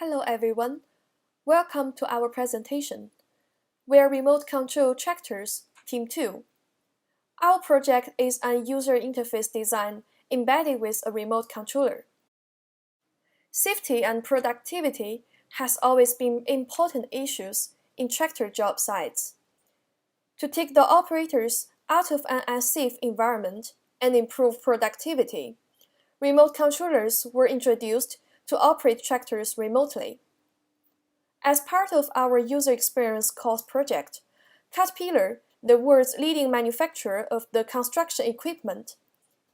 Hello everyone, welcome to our presentation. We are Remote Control Tractors, Team 2. Our project is a user interface design embedded with a remote controller. Safety and productivity has always been important issues in tractor job sites. To take the operators out of an unsafe environment and improve productivity, remote controllers were introduced to operate tractors remotely. As part of our user experience course project, Caterpillar, the world's leading manufacturer of the construction equipment,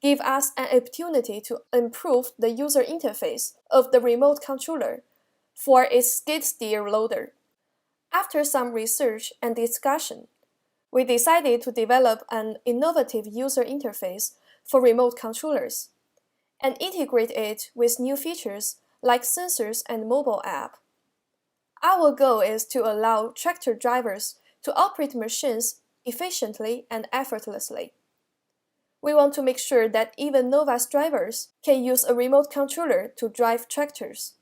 gave us an opportunity to improve the user interface of the remote controller for its skid steer loader. After some research and discussion, we decided to develop an innovative user interface for remote controllers and integrate it with new features like sensors and mobile app. Our goal is to allow tractor drivers to operate machines efficiently and effortlessly. We want to make sure that even novice drivers can use a remote controller to drive tractors.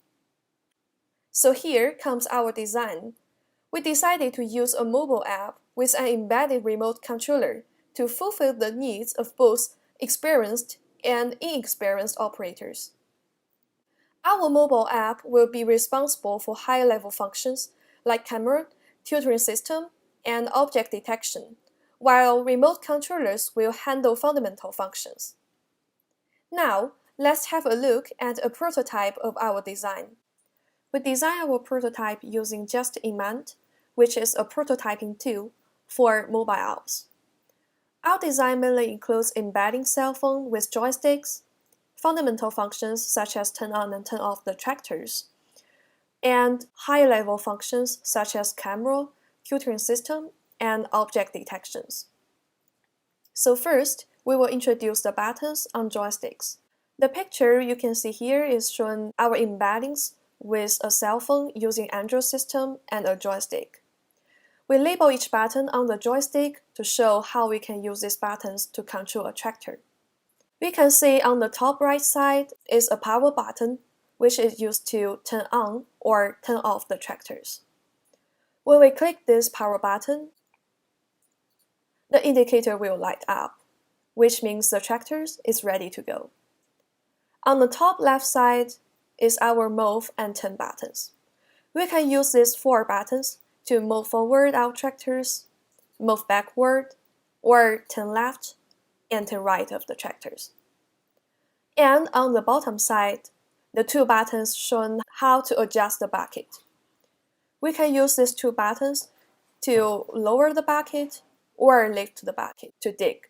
So here comes our design. We decided to use a mobile app with an embedded remote controller to fulfill the needs of both experienced and inexperienced operators. Our mobile app will be responsible for high-level functions like camera, tutoring system, and object detection, while remote controllers will handle fundamental functions. Now, let's have a look at a prototype of our design. We designed our prototype using JustInMant, which is a prototyping tool for mobile apps. Our design mainly includes embedding cell phone with joysticks, fundamental functions such as turn on and turn off the tractors, and high-level functions such as camera, tutoring system, and object detections. So first, we will introduce the buttons on joysticks. The picture you can see here is showing our embeddings with a cell phone using Android system and a joystick. We label each button on the joystick to show how we can use these buttons to control a tractor. We can see on the top right side is a power button, which is used to turn on or turn off the tractors. When we click this power button, the indicator will light up, which means the tractor is ready to go. On the top left side is our move and turn buttons. We can use these four buttons to move forward our tractors, move backward, or turn left and turn right of the tractors. And on the bottom side, the two buttons show how to adjust the bucket. We can use these two buttons to lower the bucket or lift the bucket to dig.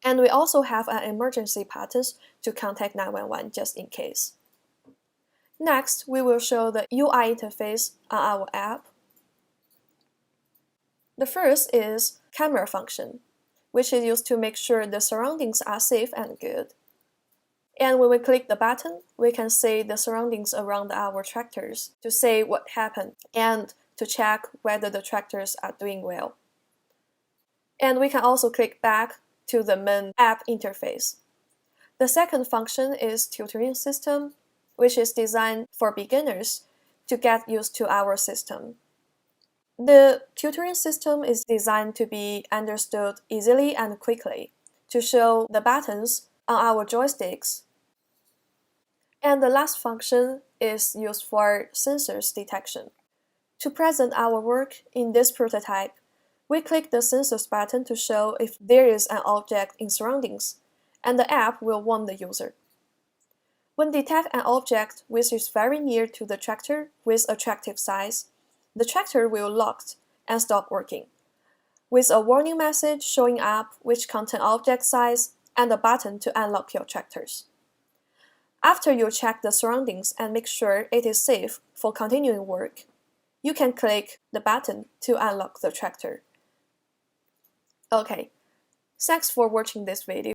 And we also have an emergency buttons to contact 911 just in case. Next, we will show the UI interface on our app. The first is camera function, which is used to make sure the surroundings are safe and good. And when we click the button, we can see the surroundings around our tractors to say what happened and to check whether the tractors are doing well. And we can also click back to the main app interface. The second function is tutoring system, which is designed for beginners to get used to our system. The tutoring system is designed to be understood easily and quickly to show the buttons on our joysticks. And the last function is used for sensors detection. To present our work in this prototype, we click the sensors button to show if there is an object in surroundings, and the app will warn the user. When detect an object which is very near to the tractor with attractive size, the tractor will lock and stop working, with a warning message showing up which contain object size and a button to unlock your tractors. After you check the surroundings and make sure it is safe for continuing work, you can click the button to unlock the tractor. Okay, thanks for watching this video.